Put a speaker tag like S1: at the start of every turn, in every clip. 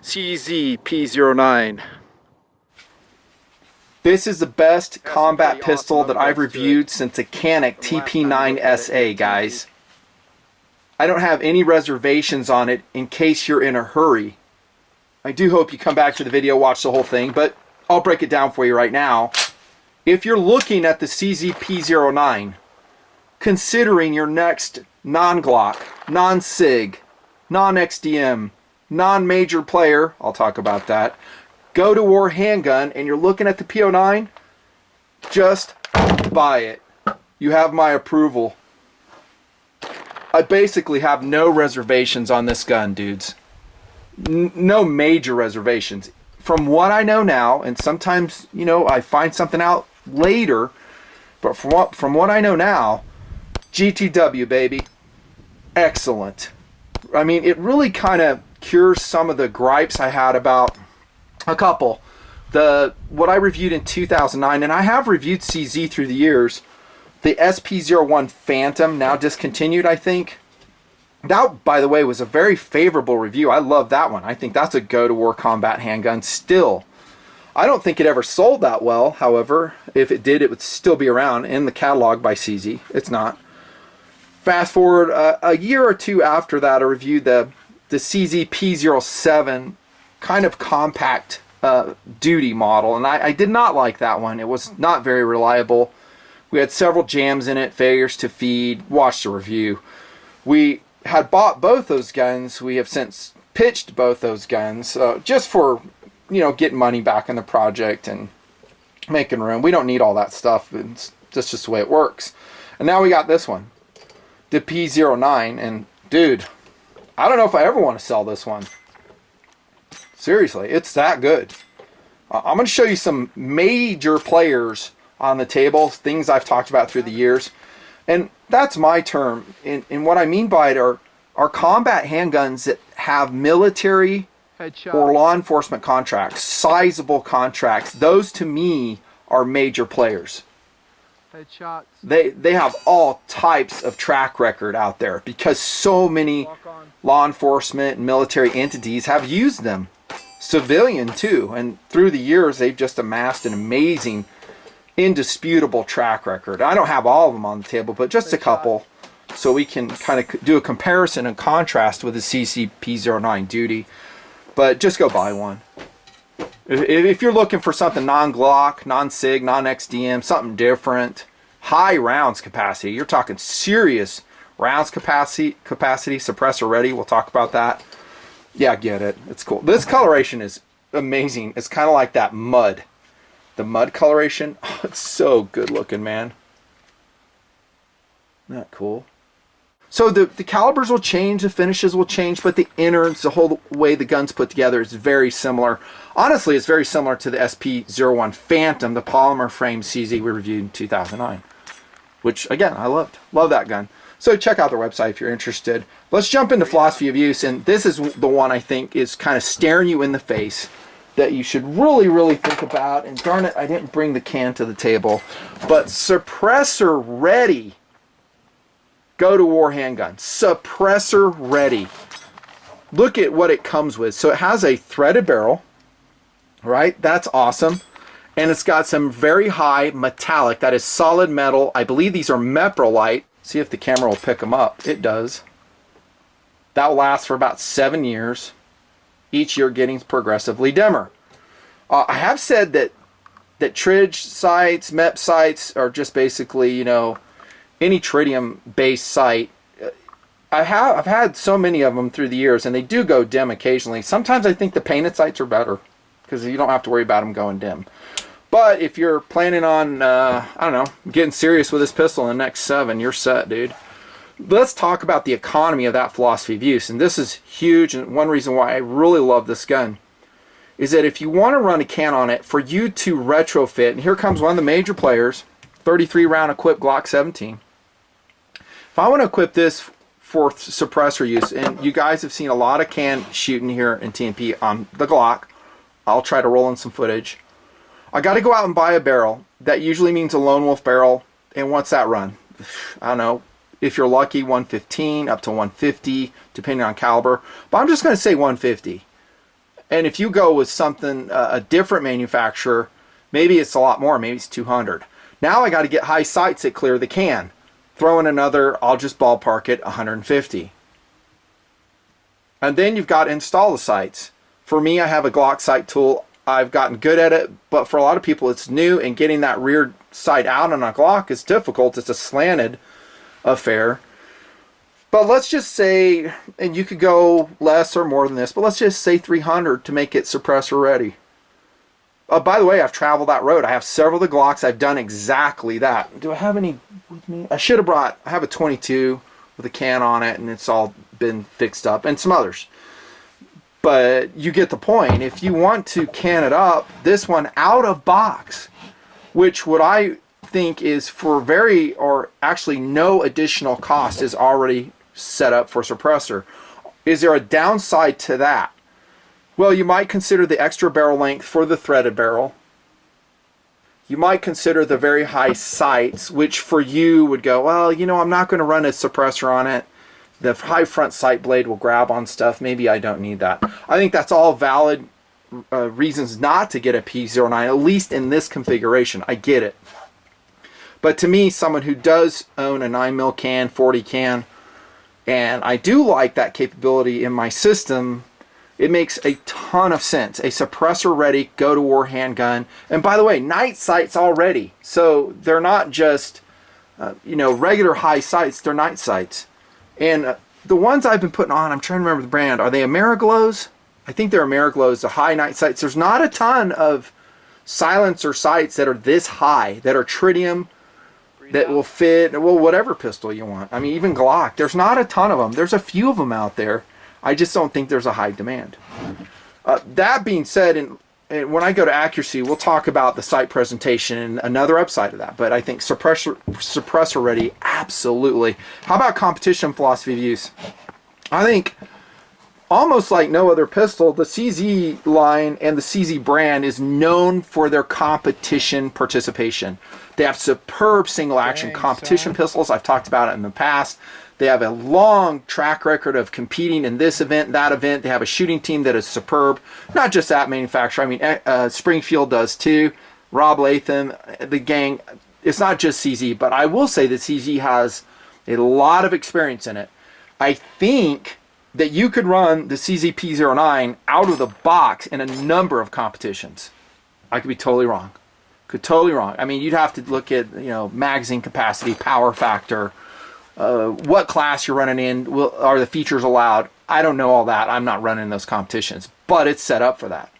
S1: CZ P09. This is the best combat pistol that I've reviewed since a Canik TP9 SA, guys. I don't have any reservations on it in case you're in a hurry. I do hope you come back to the video, watch the whole thing, but I'll break it down for you right now. If you're looking at the CZ P09, considering your next non-Glock, non-SIG, non-XDM, non-major player, I'll talk about that, go-to-war handgun, and you're looking at the P09, just buy it. You have my approval. I basically have no reservations on this gun, dudes. No major reservations. From what I know now, and sometimes, you know, I find something out later, but from what I know now, GTW, baby. Excellent. I mean, it really kind of cures some of the gripes I had about a couple. What I reviewed in 2009, and I have reviewed CZ through the years, the SP01 Phantom, now discontinued, I think. That, by the way, was a very favorable review. I love that one. I think that's a go-to-war combat handgun still. I don't think it ever sold that well, however. If it did, it would still be around in the catalog by CZ. It's not. Fast forward a year or two after that, I reviewed the CZ P07 kind of compact duty model, and I did not like that one. It was not very reliable. We had several jams in it, failures to feed. Watch the review. We had bought both those guns. We have since pitched both those guns just for, you know, getting money back in the project and making room. We don't need all that stuff. That's just the way it works. And now we got this one, the P09, and dude, I don't know if I ever want to sell this one. Seriously, it's that good. I'm going to show you some major players on the table, things I've talked about through the years. And that's my term. And what I mean by it are combat handguns that have military or law enforcement contracts, sizable contracts. Those to me are major players.
S2: Headshots.
S1: They have all types of track record out there because so many law enforcement and military entities have used them. Civilian too. And through the years they've just amassed an amazing, indisputable track record. I don't have all of them on the table, but just a couple, so we can kind of do a comparison and contrast with the CZ P09 duty. But just go buy one. If you're looking for something non-Glock, non-SIG, non-XDM, something different, high rounds capacity, you're talking serious rounds capacity, suppressor ready, we'll talk about that. Yeah, get it. It's cool. This coloration is amazing. It's kind of like that mud. The mud coloration, oh, it's so good looking, man. Isn't that cool? So the calibers will change, the finishes will change, but the innards, the whole way the gun's put together is very similar. Honestly, it's very similar to the SP01 Phantom, the polymer frame CZ we reviewed in 2009. Which, again, I loved. Love that gun. So check out their website if you're interested. Let's jump into philosophy of use, and this is the one I think is kind of staring you in the face that you should really, really think about. And darn it, I didn't bring the can to the table. But suppressor ready go-to-war handgun. Suppressor ready. Look at what it comes with. So it has a threaded barrel, right? That's awesome. And it's got some very high metallic, that is solid metal. I believe these are Meprolite. See if the camera will pick them up. It does. That will last for about 7 years. Each year getting progressively dimmer. I have said that Trig sights, MEP sights are just basically, you know, any tritium based sight. I've had so many of them through the years, and they do go dim occasionally. Sometimes I think the painted sights are better because you don't have to worry about them going dim. But if you're planning on, I don't know, getting serious with this pistol in the next 7, you're set, dude. Let's talk about the economy of that philosophy of use, and this is huge, and one reason why I really love this gun is that if you want to run a can on it, for you to retrofit, and here comes one of the major players, 33 round equipped Glock 17. If I want to equip this for suppressor use, and you guys have seen a lot of can shooting here in TMP on the Glock, I'll try to roll in some footage. I got to go out and buy a barrel. That usually means a lone wolf barrel, and what's that run? I don't know. if you're lucky, 115 up to 150, depending on caliber. But I'm just going to say 150. And if you go with something, a different manufacturer, maybe it's a lot more. Maybe it's 200. Now I got to get high sights that clear the can. Throw in another, I'll just ballpark it, 150. And then you've got to install the sights. For me, I have a Glock sight tool. I've gotten good at it, but for a lot of people it's new, and getting that rear sight out on a Glock is difficult. It's a slanted affair. But let's just say, and you could go less or more than this, but let's just say 300 to make it suppressor ready. By the way, I've traveled that road. I have several of the Glocks. I've done exactly that. Do I have any with me? I should have brought, I have a 22 with a can on it, and it's all been fixed up, and some others. But you get the point. If you want to can it up, this one out of box, which what I think is for very, or actually no additional cost, is already set up for suppressor. Is there a downside to that? Well, you might consider the extra barrel length for the threaded barrel. You might consider the very high sights, which for you would go, well, you know, I'm not going to run a suppressor on it. The high front sight blade will grab on stuff. Maybe I don't need that. I think that's all valid reasons not to get a P09, at least in this configuration. I get it. But to me, someone who does own a 9mm can, 40 can, and I do like that capability in my system, it makes a ton of sense. A suppressor ready, go to war handgun. And by the way, night sights already. So they're not just, you know, regular high sights, they're night sights. And the ones I've been putting on, I'm trying to remember the brand. Are they Ameriglows? I think they're Ameriglows, the high night sights. There's not a ton of silencer sights that are this high, that are tritium, that will fit, well, whatever pistol you want. I mean, even Glock. There's not a ton of them. There's a few of them out there. I just don't think there's a high demand. That being said, and when I go to accuracy, we'll talk about the sight presentation and another upside of that. But I think suppressor ready, absolutely. How about competition philosophy of use? I think almost like no other pistol, the CZ line and the CZ brand is known for their competition participation. They have superb single action competition pistols. I've talked about it in the past. They have a long track record of competing in this event, that event. They have a shooting team that is superb. Not just that manufacturer. I mean, Springfield does too. Rob Latham, the gang. It's not just CZ, but I will say that CZ has a lot of experience in it. I think that you could run the CZ P09 out of the box in a number of competitions. I could be totally wrong. Totally wrong. I mean, you'd have to look at, you know, magazine capacity, power factor, what class you're running in, are the features allowed? I don't know all that. I'm not running those competitions, but it's set up for that.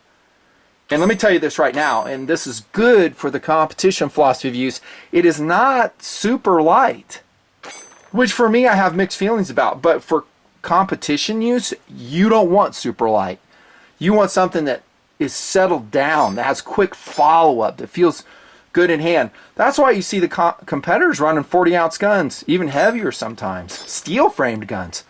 S1: And let me tell you this right now, and this is good for the competition philosophy of use. It is not super light, which for me I have mixed feelings about. But for competition use, you don't want super light. You want something that is settled down, that has quick follow-up, that feels good in hand. That's why you see the competitors running 40-ounce guns, even heavier sometimes, steel-framed guns.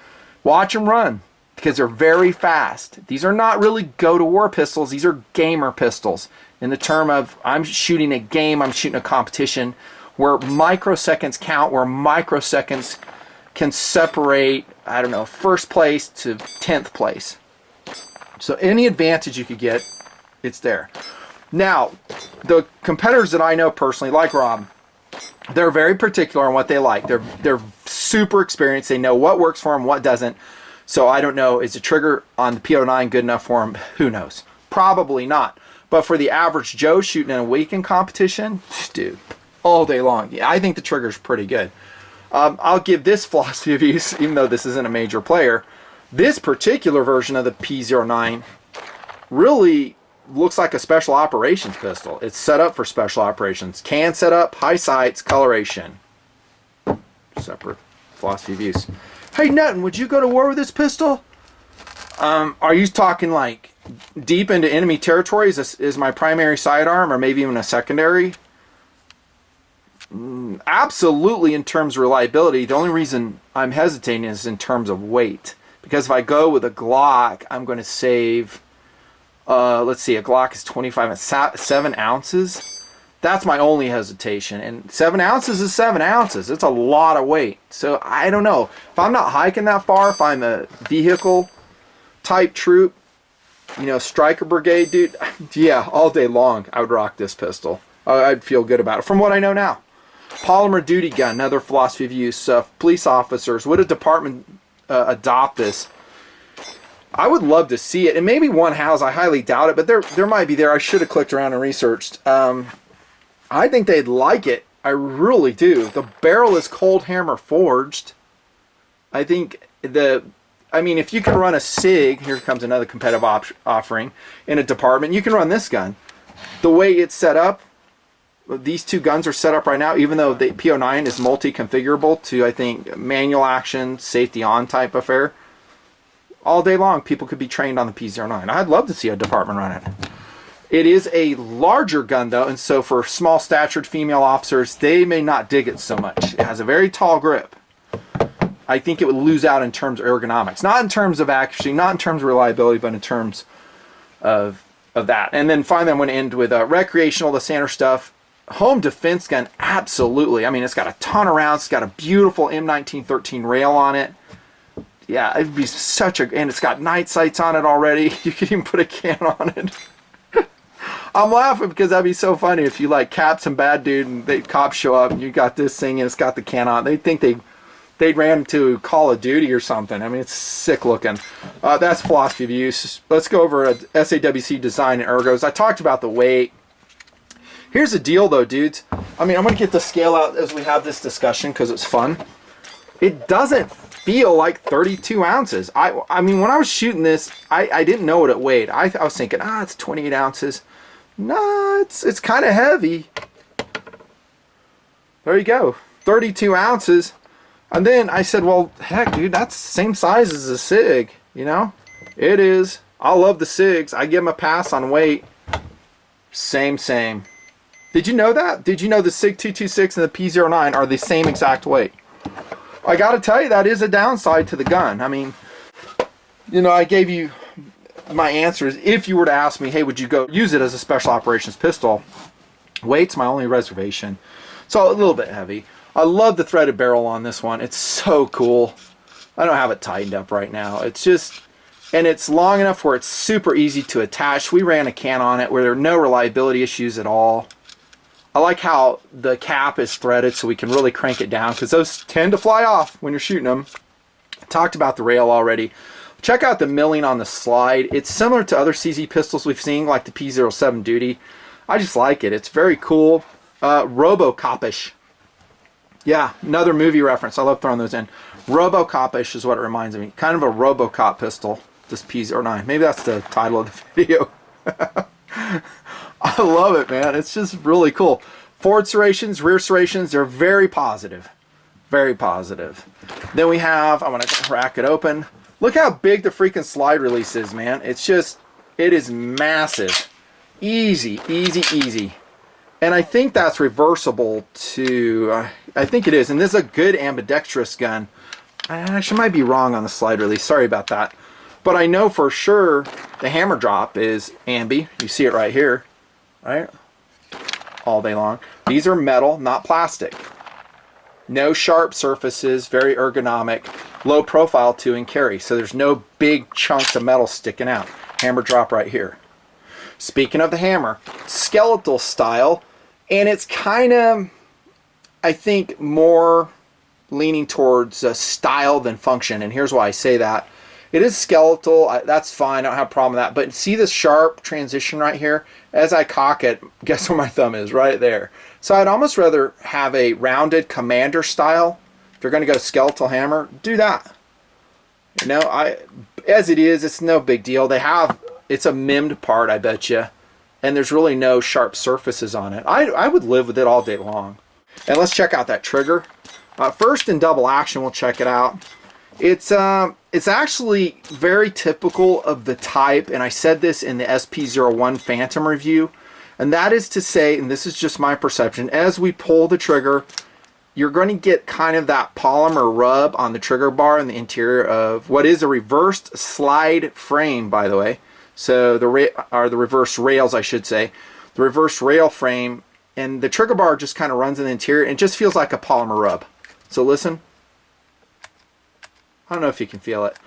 S1: Watch them run, because they're very fast. These are not really go-to-war pistols. These are gamer pistols. In the term of, I'm shooting a game, I'm shooting a competition, where microseconds count, where microseconds can separate, I don't know, first place to 10th place. So any advantage you could get, it's there. Now, the competitors that I know personally, like Rob, they're very particular on what they like. They're super experienced. They know what works for them, what doesn't. So I don't know, is the trigger on the P09 good enough for them? Who knows? Probably not. But for the average Joe shooting in a weekend competition, dude, all day long. Yeah, I think the trigger's pretty good. I'll give this philosophy of use, even though this isn't a major player. This particular version of the P09 really looks like a special operations pistol. It's set up for special operations. Can set up, high sights, coloration. Separate philosophy of use. Hey, Nutton, would you go to war with this pistol? Are you talking like deep into enemy territory? Is my primary sidearm, or maybe even a secondary? Absolutely in terms of reliability. The only reason I'm hesitating is in terms of weight. Because if I go with a Glock, I'm going to save, let's see, a Glock is 7 ounces. That's my only hesitation. And 7 ounces is 7 ounces. It's a lot of weight. So I don't know. If I'm not hiking that far, if I'm a vehicle type troop, you know, striker brigade dude, yeah, all day long I would rock this pistol. I'd feel good about it from what I know now. Polymer duty gun, another philosophy of use. Police officers, would a department adopt this? I would love to see it, and maybe one has. I highly doubt it, but there might be there. I should have clicked around and researched. I think they'd like it. I really do. The barrel is cold hammer forged. I think I mean, if you can run a SIG, here comes another competitive offering in a department, you can run this gun. The way it's set up, these two guns are set up right now, even though the P09 is multi-configurable to, I think, manual action, safety on type affair. All day long, people could be trained on the P09. I'd love to see a department run it. It is a larger gun, though, and so for small-statured female officers, they may not dig it so much. It has a very tall grip. I think it would lose out in terms of ergonomics. Not in terms of accuracy, not in terms of reliability, but in terms of that. And then finally, I'm going to end with recreational, the standard stuff. Home defense gun, absolutely. I mean, it's got a ton of rounds. It's got a beautiful M1913 rail on it. Yeah, it'd be such a... And it's got night sights on it already. You could even put a can on it. I'm laughing because that'd be so funny if you like cap some bad dude and the cops show up and you got this thing and it's got the can on. They'd think they'd ran into Call of Duty or something. I mean, it's sick looking. That's philosophy of use. Let's go over a SAWC design and ergos. I talked about the weight. Here's the deal though, dudes. I mean, I'm going to get the scale out as we have this discussion because it's fun. It doesn't feel like 32 ounces. I mean, when I was shooting this, I didn't know what it weighed. I was thinking, it's 28 ounces. No, it's kind of heavy. There you go. 32 ounces. And then I said, well, heck, dude, that's the same size as a SIG, you know? It is. I love the SIGs. I give them a pass on weight. Same. Did you know that? Did you know the SIG 226 and the P09 are the same exact weight? I got to tell you, that is a downside to the gun. I mean, you know, I gave you my answers. If you were to ask me, hey, would you go use it as a special operations pistol? Weight's my only reservation. So a little bit heavy. I love the threaded barrel on this one. It's so cool. I don't have it tightened up right now. It's just, and it's long enough where it's super easy to attach. We ran a can on it where there are no reliability issues at all. I like how the cap is threaded so we can really crank it down because those tend to fly off when you're shooting them. I talked about the rail already. Check out the milling on the slide. It's similar to other CZ pistols we've seen, like the P07 Duty. I just like it. It's very cool. Robocop-ish. Yeah, another movie reference. I love throwing those in. Robocop-ish is what it reminds me. Kind of a Robocop pistol, this P09. Maybe that's the title of the video. I love it, man. It's just really cool. Forward serrations, rear serrations, they're very positive. Very positive. Then we have, I'm going to crack it open. Look how big the freaking slide release is, man. It's just, it is massive. Easy. And I think that's reversible to, I think it is. And this is a good ambidextrous gun. I actually might be wrong on the slide release. Sorry about that. But I know for sure the hammer drop is ambi. You see it right here, right? All day long. These are metal, not plastic. No sharp surfaces, very ergonomic. Low profile too and carry. So there's no big chunks of metal sticking out. Hammer drop right here. Speaking of the hammer, skeletal style. And it's kind of, I think, more leaning towards style than function. And here's why I say that. It is skeletal. That's fine. I don't have a problem with that. But see this sharp transition right here? As I cock it, guess where my thumb is? Right there. So I'd almost rather have a rounded commander style. If you're going to go skeletal hammer, do that. You know, as it is, it's no big deal. It's a MIM'd part, I bet you. And there's really no sharp surfaces on it. I would live with it all day long. And let's check out that trigger. First in double action, we'll check it out. It's actually very typical of the type, and I said this in the SP01 Phantom review, and that is to say, and this is just my perception, as we pull the trigger, you're going to get kind of that polymer rub on the trigger bar in the interior of what is a reversed slide frame, by the way. So the reverse rails, I should say. The reverse rail frame and the trigger bar just kind of runs in the interior, and it just feels like a polymer rub. So listen. I don't know if you can feel it.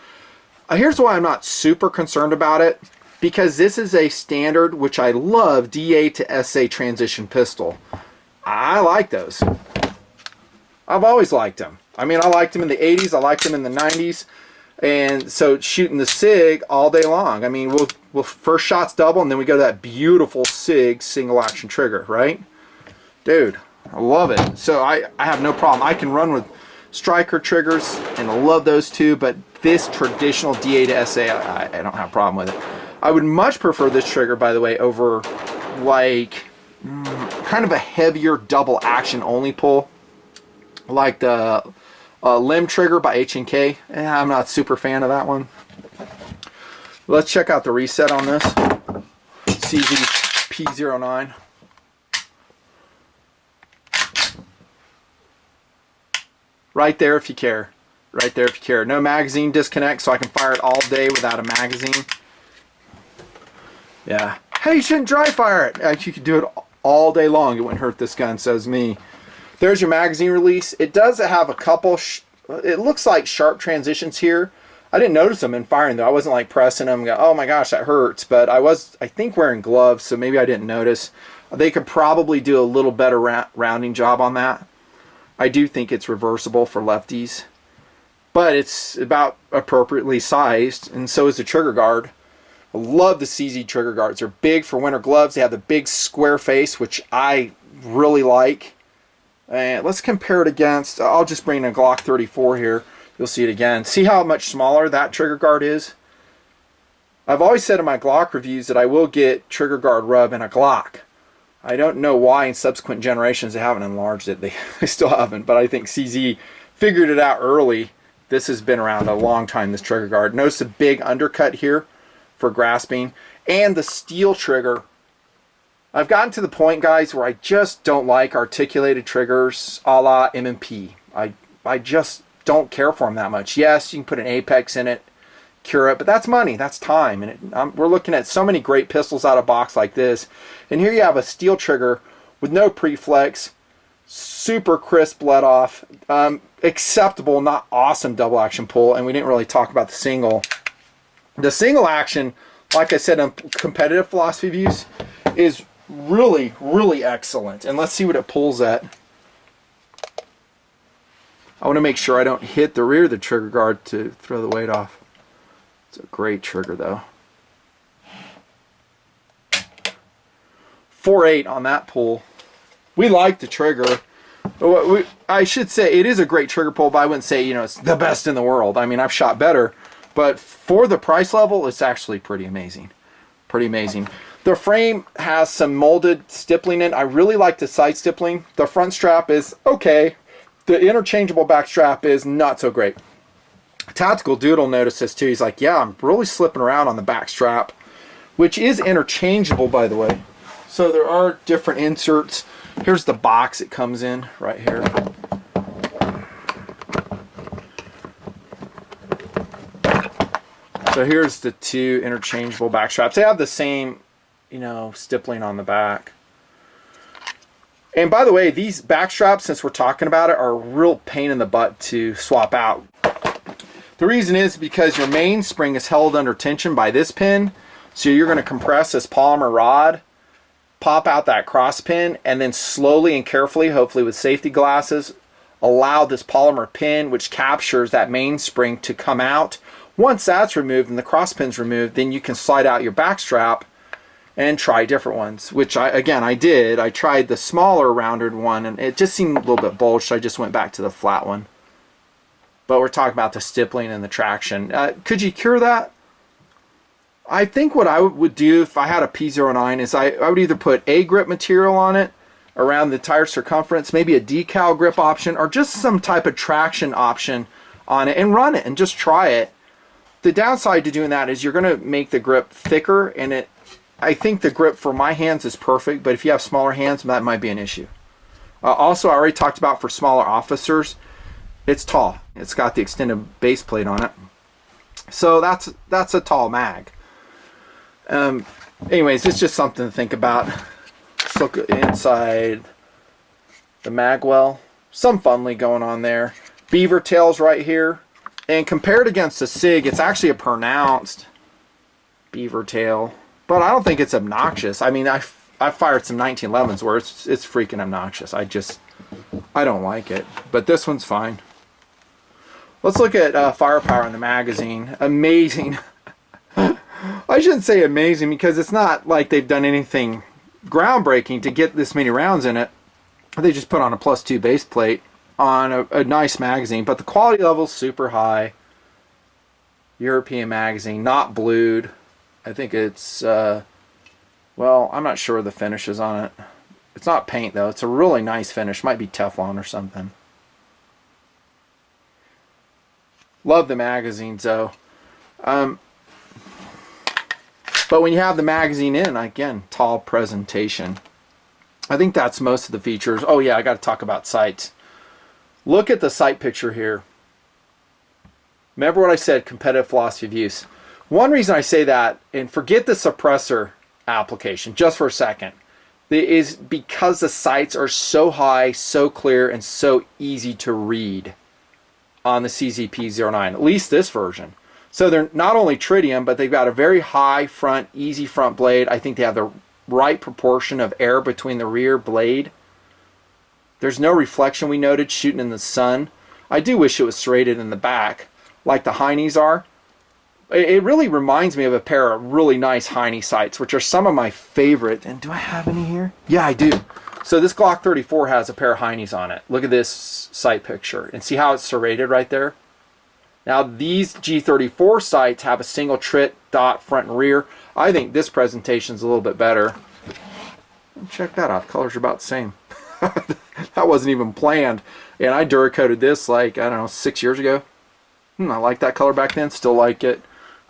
S1: Here's why I'm not super concerned about it, because this is a standard, which I love, DA to SA transition pistol. I like those. I've always liked them. I mean, I liked them in the 80s, I liked them in the 90s, and so shooting the SIG all day long. I mean, we'll first shot's double, and then we go to that beautiful SIG single action trigger, right? Dude, I love it. So I have no problem. I can run with striker triggers, and I love those too, but this traditional DA to SA, I don't have a problem with it. I would much prefer this trigger, by the way, over like kind of a heavier double action only pull, like the limb trigger by H&K. I'm not a super fan of that one. Let's check out the reset on this CZ P09. Right there if you care. Right there if you care. No magazine disconnect, so I can fire it all day without a magazine. Yeah. Hey, you shouldn't dry fire it. You could do it all day long. It wouldn't hurt this gun, says me. There's your magazine release. It does have a couple, it looks like sharp transitions here. I didn't notice them in firing though. I wasn't like pressing them and go, oh my gosh, that hurts. But I was, I think, wearing gloves, so maybe I didn't notice. They could probably do a little better rounding job on that. I do think it's reversible for lefties, but it's about appropriately sized, and so is the trigger guard. I love the CZ trigger guards. They're big for winter gloves. They have the big square face, which I really like. And let's compare it against, I'll just bring a Glock 34 here. You'll see it again. See how much smaller that trigger guard is? I've always said in my Glock reviews that I will get trigger guard rub in a Glock. I don't know why in subsequent generations they haven't enlarged it. They still haven't, but I think CZ figured it out early. This has been around a long time, this trigger guard. Notice the big undercut here for grasping, and the steel trigger. I've gotten to the point, guys, where I just don't like articulated triggers a la M&P. I just don't care for them that much. Yes, you can put an Apex in it, cure it, but that's money, that's time, and we're looking at so many great pistols out of box like this, and here you have a steel trigger with no pre-flex, super crisp let off, acceptable, not awesome double action pull, and we didn't really talk about the single. The single action, like I said in competitive philosophy views, is really, really excellent, and let's see what it pulls at. I want to make sure I don't hit the rear of the trigger guard to throw the weight off. It's a great trigger though. 4.8 on that pull. We like the trigger. I should say it is a great trigger pull, but I wouldn't say, you know, it's the best in the world. I mean, I've shot better, but for the price level, it's actually pretty amazing. Pretty amazing. The frame has some molded stippling in. I really like the side stippling. The front strap is okay. The interchangeable back strap is not so great. Tactical Dude will notice this too. He's like, yeah, I'm really slipping around on the back strap, which is interchangeable, by the way. So there are different inserts. Here's the box it comes in right here. So here's the two interchangeable back straps. They have the same, you know, stippling on the back. And by the way, these back straps, since we're talking about it, are a real pain in the butt to swap out. The reason is because your mainspring is held under tension by this pin. So you're going to compress this polymer rod, pop out that cross pin, and then slowly and carefully, hopefully with safety glasses, allow this polymer pin, which captures that mainspring, to come out. Once that's removed and the cross pin's removed, then you can slide out your back strap and try different ones, which I did. I tried the smaller rounded one, and it just seemed a little bit bulged, so I just went back to the flat one. But we're talking about the stippling and the traction. Could you cure that? I think what I would do if I had a P09 is I would either put a grip material on it around the tire circumference, maybe a decal grip option, or just some type of traction option on it, and run it and just try it. The downside to doing that is you're going to make the grip thicker, and I think the grip for my hands is perfect, but if you have smaller hands, that might be an issue. Also, I already talked about for smaller officers, it's tall. It's got the extended base plate on it. So that's a tall mag. Anyways, it's just something to think about. Let's look inside the magwell. Some funly going on there. Beaver tails right here. And compared against the SIG, it's actually a pronounced beaver tail. But I don't think it's obnoxious. I mean, I fired some 1911s where it's freaking obnoxious. I don't like it. But this one's fine. Let's look at firepower in the magazine. Amazing. I shouldn't say amazing because it's not like they've done anything groundbreaking to get this many rounds in it. They just put on a +2 base plate on a nice magazine, but the quality level's super high. European magazine, not blued. I think it's well, I'm not sure the finish is on it. It's not paint though. It's a really nice finish. Might be Teflon or something. Love the magazines though. But when you have the magazine in, again, tall presentation. I think that's most of the features. Oh yeah, I got to talk about sights. Look at the sight picture here. Remember what I said, competitive philosophy of use. One reason I say that, and forget the suppressor application just for a second, is because the sights are so high, so clear, and so easy to read on the CZ P09, at least this version. So they're not only tritium, but they've got a very high front, easy front blade. I think they have the right proportion of air between the rear blade. There's no reflection we noted shooting in the sun. I do wish it was serrated in the back like the Heinies are. It really reminds me of a pair of really nice Heine sights, which are some of my favorite. And do I have any here? Yeah, I do. So this Glock 34 has a pair of Heinies on it. Look at this sight picture and see how it's serrated right there. Now these G34 sights have a single trit dot front and rear. I think this presentation is a little bit better. Check that out. The colors are about the same. That wasn't even planned. And I Duracoated this like, I don't know, 6 years ago. I liked that color back then. Still like it.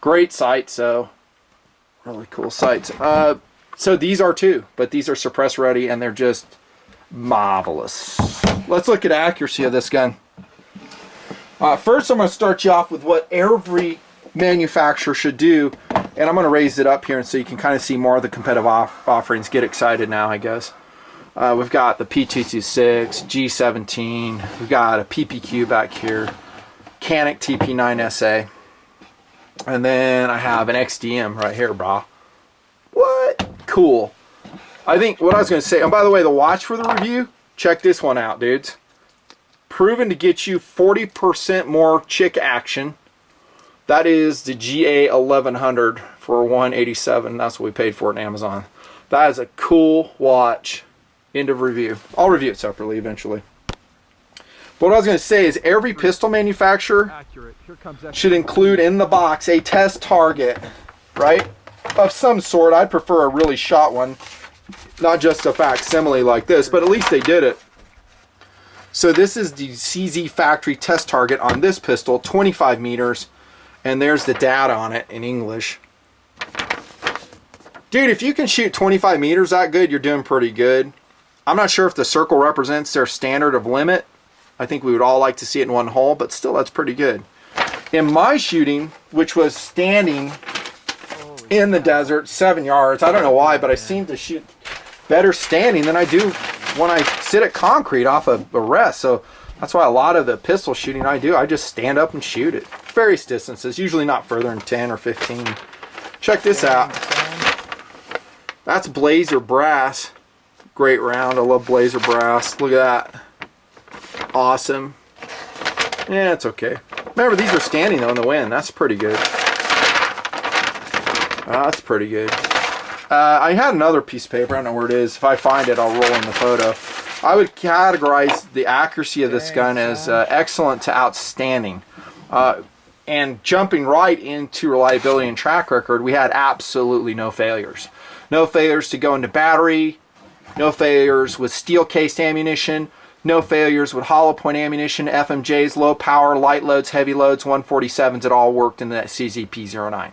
S1: Great sight. So really cool sights. So these are too, but these are suppress ready and they're just marvelous. Let's look at accuracy of this gun. First, I'm going to start you off with what every manufacturer should do, and I'm going to raise it up here so you can kind of see more of the competitive offerings. Get excited now, I guess. We've got the P226, G17, we've got a PPQ back here, Canik TP9 SA, and then I have an XDM right here, brah. What? Cool. I think what I was going to say, and by the way, the watch for the review, check this one out, dudes. Proven to get you 40% more chick action. That is the GA 1100 for $187. That's what we paid for it on Amazon. That is a cool watch. End of review. I'll review it separately eventually. But what I was going to say is every pistol manufacturer should include in the box a test target, right? Of some sort. I'd prefer a really shot one. Not just a facsimile like this, but at least they did it. So this is the CZ factory test target on this pistol, 25 meters, and there's the data on it in English. Dude, if you can shoot 25 meters that good, you're doing pretty good. I'm not sure if the circle represents their standard of limit. I think we would all like to see it in one hole, but still that's pretty good. In my shooting, which was standing in the desert, 7 yards, I don't know why, but I seem to shoot better standing than I do when I sit at concrete off of a rest. So that's why a lot of the pistol shooting I do, I just stand up and shoot it. Various distances, usually not further than 10 or 15. Check this out. That's Blazer brass. Great round. I love Blazer brass. Look at that. Awesome. Yeah, it's okay. Remember, these are standing though in the wind. That's pretty good. That's pretty good. I had another piece of paper. I don't know where it is. If I find it, I'll roll in the photo. I would categorize the accuracy of this gun as excellent to outstanding. And jumping right into reliability and track record, we had absolutely no failures. No failures to go into battery. No failures with steel-cased ammunition. No failures with hollow point ammunition, FMJs, low power, light loads, heavy loads, 147s. It all worked in the CZ P09.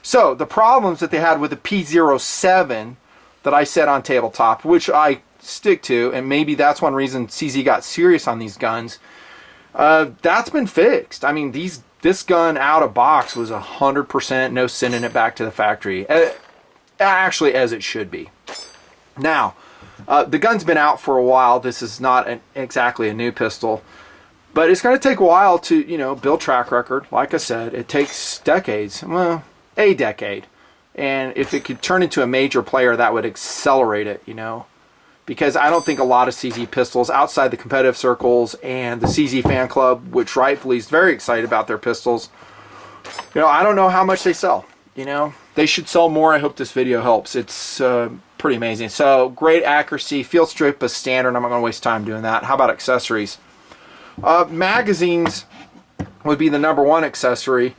S1: So the problems that they had with the P07 that I said on tabletop, which I stick to, and maybe that's one reason CZ got serious on these guns, that's been fixed. I mean, this gun out of box was 100%, no sending it back to the factory. Actually, as it should be. Now, the gun's been out for a while. This is not exactly a new pistol, but it's going to take a while to, you know, build track record. Like I said, it takes decades, well, a decade. And if it could turn into a major player, that would accelerate it, you know. Because I don't think a lot of CZ pistols outside the competitive circles and the CZ fan club, which rightfully is very excited about their pistols, you know, I don't know how much they sell, you know. They should sell more. I hope this video helps. It's pretty amazing. So, great accuracy. Field strip is standard. I'm not going to waste time doing that. How about accessories? Magazines would be the #1 accessory.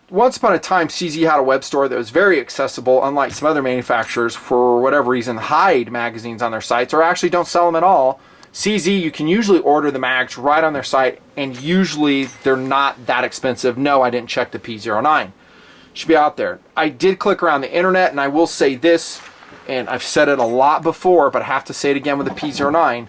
S1: Once upon a time, CZ had a web store that was very accessible, unlike some other manufacturers, for whatever reason, hide magazines on their sites or actually don't sell them at all. CZ, you can usually order the mags right on their site, and usually they're not that expensive. No, I didn't check the P09. Should be out there. I did click around the internet, and I will say this, and I've said it a lot before, but I have to say it again with the P09.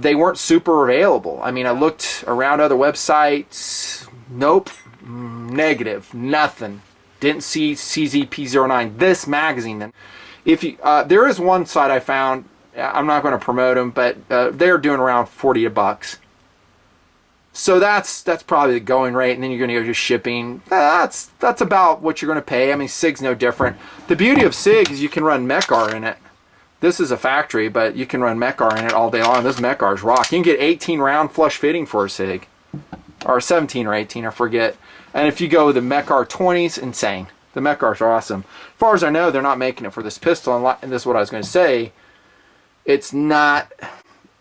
S1: They weren't super available. I mean, I looked around other websites. Nope. Negative. Nothing. Didn't see CZ P09. This magazine. Then, if you, there is one site I found. I'm not going to promote them, but they're doing around $40. So that's probably the going rate, and then you're going to go just shipping. That's about what you're going to pay. I mean, SIG's no different. The beauty of SIG is you can run Mechar in it. This is a factory, but you can run Mechar in it all day long. This Mechar's rock. You can get 18 round flush fitting for a SIG, or 17 or 18, I forget. And if you go with the Mechar 20s, insane. The Mechars are awesome. As far as I know, they're not making it for this pistol, and this is what I was going to say. It's not,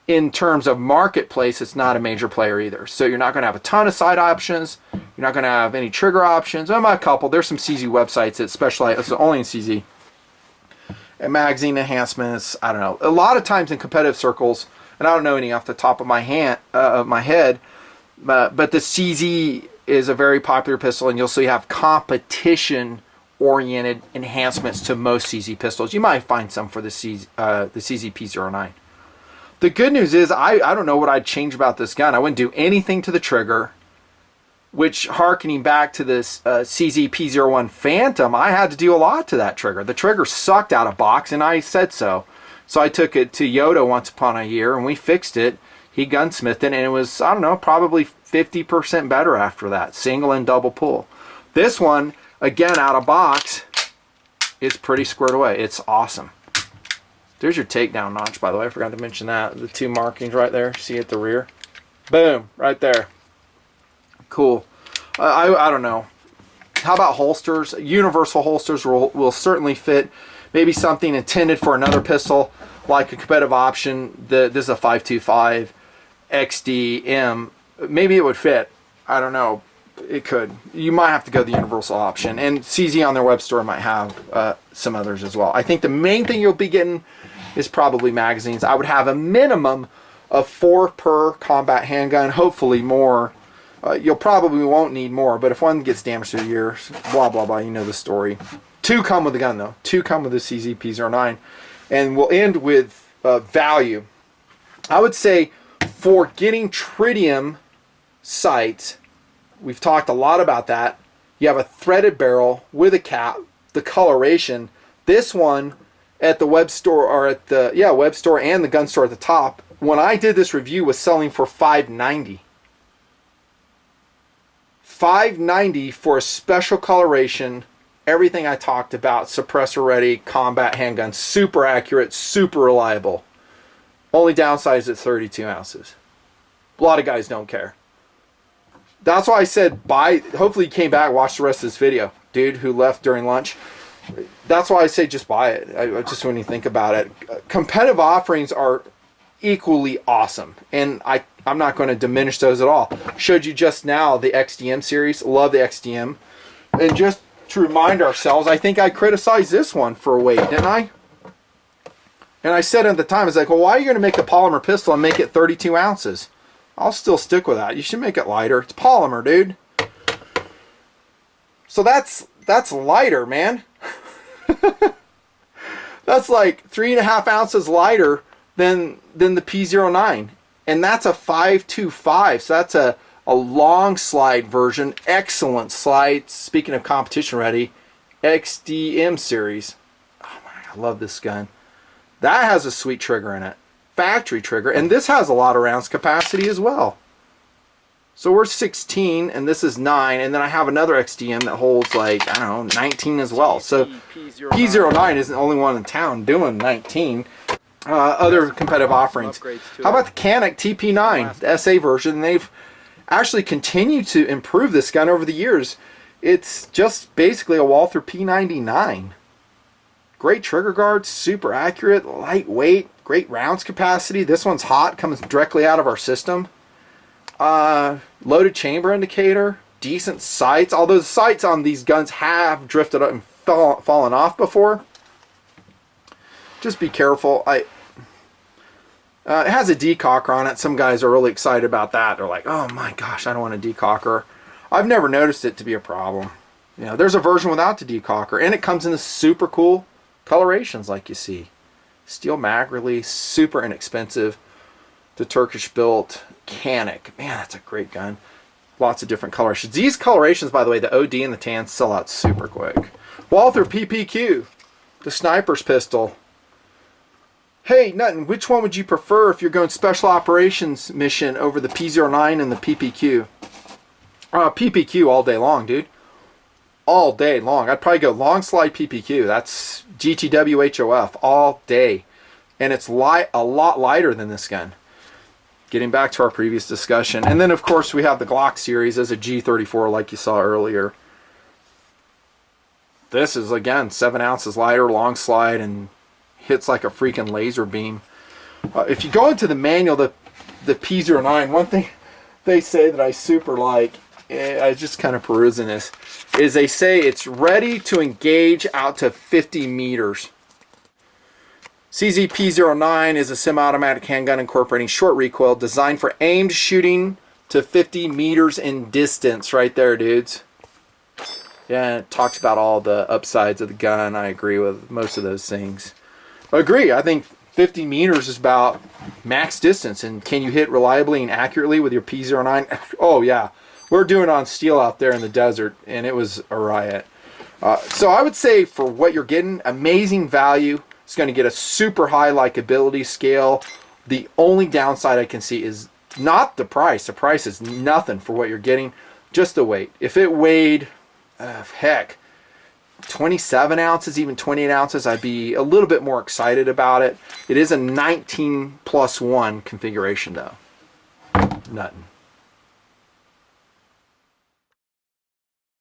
S1: in terms of marketplace, it's not a major player either. So you're not going to have a ton of side options. You're not going to have any trigger options. Well, a couple. There's some CZ websites that specialize only in CZ. And magazine enhancements, I don't know. A lot of times in competitive circles, and I don't know any off the top of my head, but the CZ is a very popular pistol, and you'll see have competition-oriented enhancements to most CZ pistols. You might find some for the CZ P09. The good news is I don't know what I'd change about this gun. I wouldn't do anything to the trigger, which, harkening back to this CZ P01 Phantom, I had to do a lot to that trigger. The trigger sucked out of box, and I said so. So I took it to Yoda once upon a year, and we fixed it. He gunsmithed it, and it was, I don't know, probably 50% better after that. Single and double pull. This one, again, out of box, is pretty squared away. It's awesome. There's your takedown notch, by the way. I forgot to mention that. The two markings right there. See at the rear? Boom. Right there. Cool. I don't know. How about holsters? Universal holsters will certainly fit. Maybe something intended for another pistol, like a competitive option. This is a 525 XDM. Maybe it would fit. I don't know. It could. You might have to go the universal option. And CZ on their web store might have some others as well. I think the main thing you'll be getting is probably magazines. I would have a minimum of 4 per combat handgun, hopefully more. You'll probably won't need more, but if one gets damaged through the years, blah, blah, blah, you know the story. 2 come with the gun, though. 2 come with the CZ P09. And we'll end with value. I would say for getting tritium sights, we've talked a lot about that. You have a threaded barrel with a cap, the coloration. This one at the web store, or at the web store and the gun store at the top, when I did this review, was selling for $590. $590 for a special coloration, everything I talked about, suppressor ready, combat handgun, super accurate, super reliable. Only downside is it's 32 ounces. A lot of guys don't care. That's why I said buy. Hopefully you came back, watched the rest of this video, dude who left during lunch. That's why I say just buy it. Just when you think about it, competitive offerings are equally awesome, and I'm not going to diminish those at all. Showed you just now the XDM series. Love the XDM. And just to remind ourselves, I think I criticized this one for weight, didn't I? And I said at the time, it's like, well, why are you going to make a polymer pistol and make it 32 ounces? I'll still stick with that. You should make it lighter. It's polymer, dude. So that's lighter, man. That's like 3.5 ounces lighter than the P09. And that's a 525. So that's a long slide version. Excellent slide. Speaking of competition ready, XDM series. Oh my, I love this gun. That has a sweet trigger in it. Factory trigger. And this has a lot of rounds capacity as well. So we're 16 and this is 9. And then I have another XDM that holds like, I don't know, 19 as well. So P09 isn't the only one in town doing 19. Other competitive offerings. How about the Canik TP9, the SA version? They've actually continued to improve this gun over the years. It's just basically a Walther P99. Great trigger guard, super accurate, lightweight, great rounds capacity. This one's hot, comes directly out of our system. Loaded chamber indicator, decent sights. Although the sights on these guns have drifted up and fallen off before. Just be careful. It has a decocker on it. Some guys are really excited about that. They're like, oh my gosh, I don't want a decocker. I've never noticed it to be a problem. You know, there's a version without the decocker, and it comes in the super cool colorations like you see. Steel mag release, super inexpensive. The Turkish built Canik. Man, that's a great gun. Lots of different colorations. These colorations, by the way, the OD and the tan sell out super quick. Walther PPQ, the sniper's pistol. Hey, Nutton, which one would you prefer if you're going special operations mission over the P09 and the PPQ? PPQ all day long, dude. All day long. I'd probably go long slide PPQ. That's GTW HOF all day. And it's a lot lighter than this gun. Getting back to our previous discussion. And then, of course, we have the Glock series as a G34 like you saw earlier. This is, again, 7 ounces lighter, long slide, and hits like a freaking laser beam. If you go into the manual, the P09, one thing they say that I super like, I just kind of perusing this, is they say it's ready to engage out to 50 meters. CZ P09 is a semi-automatic handgun incorporating short recoil designed for aimed shooting to 50 meters in distance. Right there, dudes. Yeah, it talks about all the upsides of the gun. I agree with most of those things. I agree. I think 50 meters is about max distance. And can you hit reliably and accurately with your P09? Oh, yeah. We're doing it on steel out there in the desert, and it was a riot. So I would say for what you're getting, amazing value. It's going to get a super high likability scale. The only downside I can see is not the price. The price is nothing for what you're getting, just the weight. If it weighed, heck, 27 ounces, even 28 ounces, I'd be a little bit more excited about it. It is a 19+1 configuration, though. Nothing.